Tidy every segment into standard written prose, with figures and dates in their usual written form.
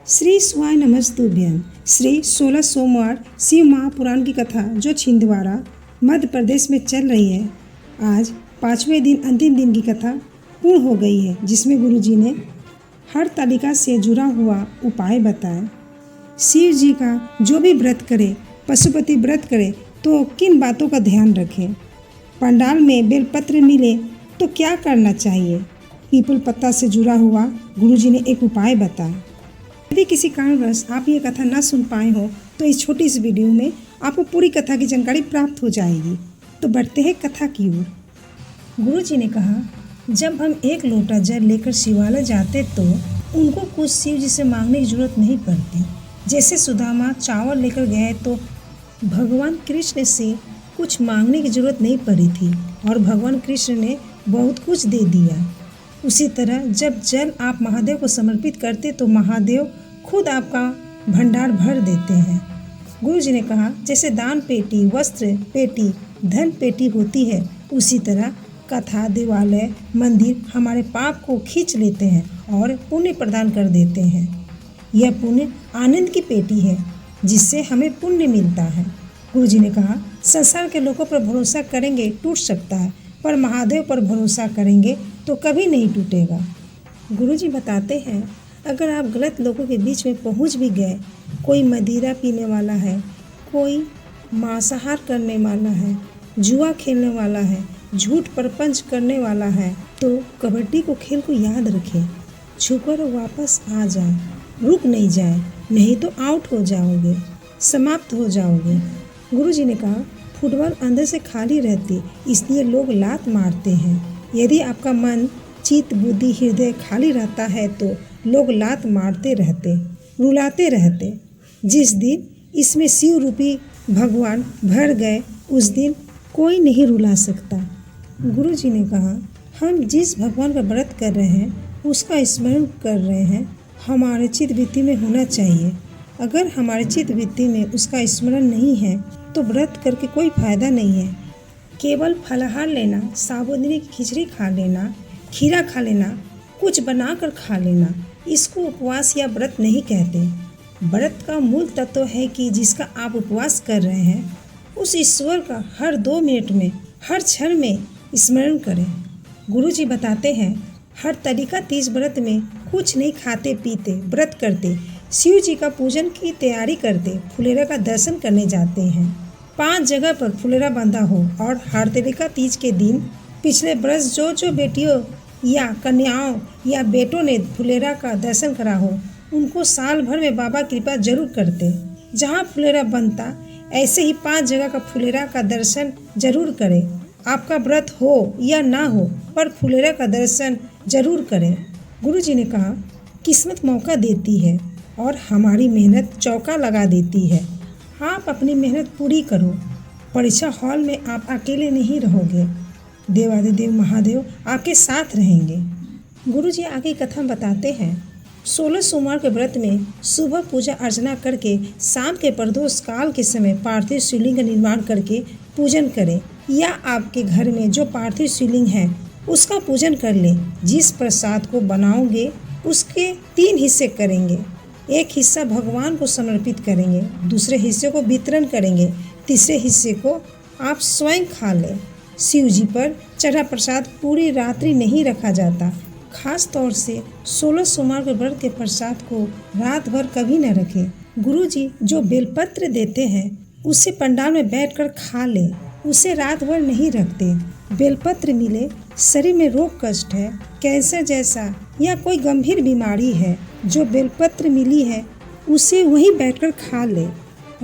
श्री स्वाय नमस्तुभ्यं। श्री 16 सोमवार शिव महापुराण की कथा जो छिंदवाड़ा मध्य प्रदेश में चल रही है। आज 5वें दिन अंतिम दिन की कथा पूर्ण हो गई है, जिसमें गुरुजी ने हरतालिका से जुड़ा हुआ उपाय बताया। शिव जी का जो भी व्रत करे, पशुपति व्रत करे तो किन बातों का ध्यान रखें। पंडाल में बेलपत्र मिले तो क्या करना चाहिए। पीपल पत्ता से जुड़ा हुआ गुरुजी ने एक उपाय बताया। यदि किसी कारणवश आप ये कथा न सुन पाए हो तो इस छोटी सी वीडियो में आपको पूरी कथा की जानकारी प्राप्त हो जाएगी। तो बढ़ते हैं कथा की ओर। गुरुजी ने कहा, जब हम एक लोटा जल लेकर शिवालय जाते तो उनको कुछ शिव जी से मांगने की जरूरत नहीं पड़ती। जैसे सुदामा चावल लेकर गए तो भगवान कृष्ण से कुछ मांगने की जरूरत नहीं पड़ी थी और भगवान कृष्ण ने बहुत कुछ दे दिया। उसी तरह जब जल आप महादेव को समर्पित करते तो महादेव खुद आपका भंडार भर देते हैं। गुरुजी ने कहा, जैसे दान पेटी, वस्त्र पेटी, धन पेटी होती है, उसी तरह कथा, देवालय, मंदिर हमारे पाप को खींच लेते हैं और पुण्य प्रदान कर देते हैं। यह पुण्य आनंद की पेटी है जिससे हमें पुण्य मिलता है। गुरुजी ने कहा, संसार के लोगों पर भरोसा करेंगे टूट सकता है, पर महादेव पर भरोसा करेंगे तो कभी नहीं टूटेगा। गुरुजी बताते हैं, अगर आप गलत लोगों के बीच में पहुंच भी गए, कोई मदिरा पीने वाला है, कोई मांसाहार करने वाला है, जुआ खेलने वाला है, झूठ प्रपंच करने वाला है, तो कबड्डी को खेल को याद रखें, छुपकर वापस आ जाए, रुक नहीं जाए, नहीं तो आउट हो जाओगे, समाप्त हो जाओगे। गुरुजी ने कहा, फुटबॉल अंदर से खाली रहती, इसलिए लोग लात मारते हैं। यदि आपका मन, चित्त, बुद्धि, हृदय खाली रहता है तो लोग लात मारते रहते, रुलाते रहते। जिस दिन इसमें शिव रूपी भगवान भर गए, उस दिन कोई नहीं रुला सकता। गुरुजी ने कहा, हम जिस भगवान का व्रत कर रहे हैं उसका स्मरण कर रहे हैं, हमारे चित्त वृत्ति में होना चाहिए। अगर हमारे चित्त वृत्ति में उसका स्मरण नहीं है तो व्रत करके कोई फायदा नहीं है। केवल फलाहार लेना, साबुदाने की खिचड़ी खा लेना, खीरा खा लेना, कुछ बनाकर खा लेना, इसको उपवास या व्रत नहीं कहते। व्रत का मूल तत्व है कि जिसका आप उपवास कर रहे हैं उस ईश्वर का हर 2 मिनट में, हर क्षण में स्मरण करें। गुरुजी बताते हैं, हरतालिका तीज व्रत में कुछ नहीं खाते पीते, व्रत करते, शिव जी का पूजन की तैयारी करते, फुलेरा का दर्शन करने जाते हैं। 5 जगह पर फुलेरा बंधा हो और हरतालिका तीज के दिन पिछले वर्ष जो बेटियों या कन्याओं या बेटों ने फुलेरा का दर्शन करा हो, उनको साल भर में बाबा कृपा जरूर करते। जहाँ फुलेरा बनता, ऐसे ही 5 जगह का फुलेरा का दर्शन जरूर करें। आपका व्रत हो या ना हो, पर फुलेरा का दर्शन जरूर करें। गुरुजी ने कहा, किस्मत मौका देती है और हमारी मेहनत चौका लगा देती है। आप अपनी मेहनत पूरी करो। परीक्षा हॉल में आप अकेले नहीं रहोगे, देवादिदेव महादेव आपके साथ रहेंगे। गुरुजी आगे कथा बताते हैं, 16 सोमवार के व्रत में सुबह पूजा अर्चना करके शाम के प्रदोष काल के समय पार्थिव शिवलिंग का निर्माण करके पूजन करें, या आपके घर में जो पार्थिव शिवलिंग है उसका पूजन कर लें। जिस प्रसाद को बनाओगे उसके 3 हिस्से करेंगे। एक हिस्सा भगवान को समर्पित करेंगे, दूसरे हिस्से को वितरण करेंगे, तीसरे हिस्से को आप स्वयं खा लें। शिव जी पर चढ़ा प्रसाद पूरी रात्रि नहीं रखा जाता। खास तौर से 16 सोमवार के व्रत के प्रसाद को रात भर कभी न रखें। गुरुजी जो बेलपत्र देते हैं उसे पंडाल में बैठकर खा लें, उसे रात भर नहीं रखते। बेलपत्र मिले, शरीर में रोग कष्ट है, कैंसर जैसा या कोई गंभीर बीमारी है, जो बेलपत्र मिली है उसे वहीं बैठकर खा ले।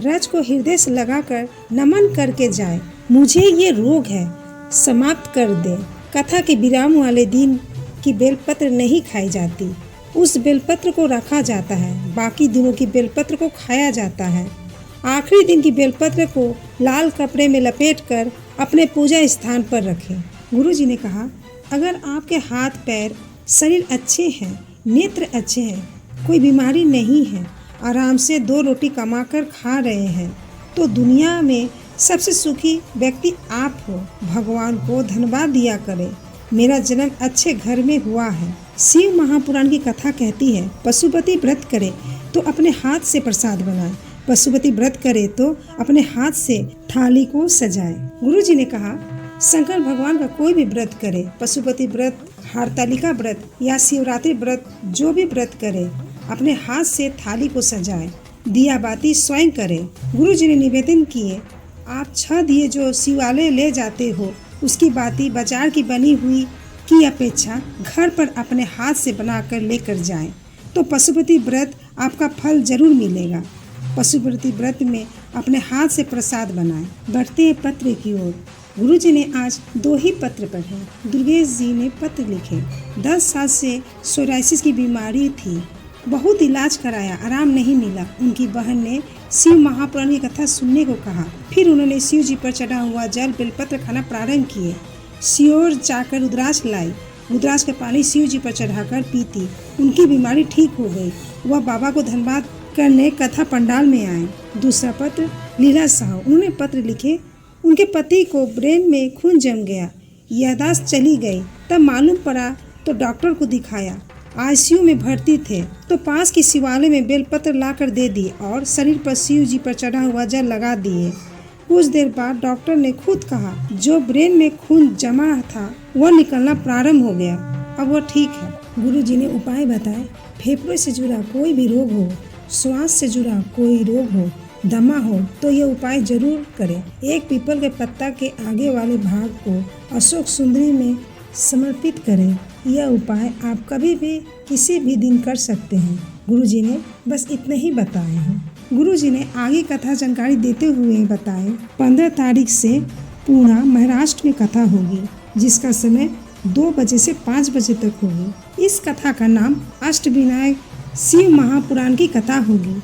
रज को हृदय से लगाकर नमन करके जाए, मुझे ये रोग है, समाप्त कर दे। कथा के विराम वाले दिन की बेलपत्र नहीं खाई जाती, उस बेलपत्र को रखा जाता है। बाकी दिनों की बेलपत्र को खाया जाता है। आखिरी दिन की बेलपत्र को लाल कपड़े में लपेटकर अपने पूजा स्थान पर रखें। गुरुजी ने कहा, अगर आपके हाथ पैर शरीर अच्छे हैं, नेत्र अच्छे हैं, कोई बीमारी नहीं है, आराम से 2 रोटी कमाकर खा रहे हैं, तो दुनिया में सबसे सुखी व्यक्ति आप हो। भगवान को धन्यवाद दिया करें, मेरा जन्म अच्छे घर में हुआ है। शिव महापुराण की कथा कहती है, पशुपति व्रत करे, तो अपने हाथ से प्रसाद बनाए। पशुपति व्रत करे तो अपने हाथ से थाली को सजाए। गुरुजी ने कहा, शंकर भगवान का कोई भी व्रत करे, पशुपति व्रत, हरतालिका व्रत या शिवरात्रि व्रत, जो भी व्रत करे, अपने हाथ से थाली को सजाए, दिया बाती स्वयं करे। गुरुजी ने निवेदन किए, आप 6 दिए जो शिवालय ले जाते हो, उसकी बाती बाजार की बनी हुई की अपेक्षा घर पर अपने हाथ से बनाकर लेकर जाएं, तो पशुपति व्रत आपका फल जरूर मिलेगा। पशुपति व्रत में अपने हाथ से प्रसाद बनाएं। बढ़ते हैं पत्र की ओर। गुरुजी ने आज 2 ही पत्र पढ़े। दुर्गेश जी ने पत्र लिखे। 10 साल से सोराइसिस की बीमारी थी, बहुत इलाज कराया, आराम नहीं मिला। उनकी बहन ने शिव महापुराण की कथा सुनने को कहा। फिर उन्होंने शिव जी पर चढ़ा हुआ जल बेलपत्र खाना प्रारंभ किए। सियोर जाकर रुद्राक्ष लाई, रुद्राक्ष का पानी शिव जी पर चढ़ाकर पीती। उनकी बीमारी ठीक हो गई। वह बाबा को धन्यवाद करने कथा पंडाल में आए। दूसरा पत्र लीला साहू। उन्होंने पत्र लिखे, उनके पति को ब्रेन में खून जम गया, याददाश्त चली गई। तब मालूम पड़ा तो डॉक्टर को दिखाया। आईसीयू में भर्ती थे तो पास के शिवालय में बेलपत्र लाकर दे दिए और शरीर पर शिव जी पर चढ़ा हुआ जल लगा दिए। कुछ देर बाद डॉक्टर ने खुद कहा, जो ब्रेन में खून जमा था वह निकलना प्रारंभ हो गया, अब वह ठीक है। गुरुजी ने उपाय बताए। फेफड़े से जुड़ा कोई भी रोग हो, श्वास से जुड़ा कोई रोग हो, दमा हो, तो यह उपाय जरूर करें। एक पीपल के पत्ता के आगे वाले भाग को अशोक सुंदरी में समर्पित करें। यह उपाय आप कभी भी किसी भी दिन कर सकते हैं। गुरुजी ने बस इतने ही बताए हैं। गुरुजी ने आगे कथा जानकारी देते हुए बताए, 15 तारीख से पूर्णा महाराष्ट्र में कथा होगी, जिसका समय 2 बजे से 5 बजे तक होगी। इस कथा का नाम अष्टविनायक शिव महापुराण की कथा होगी।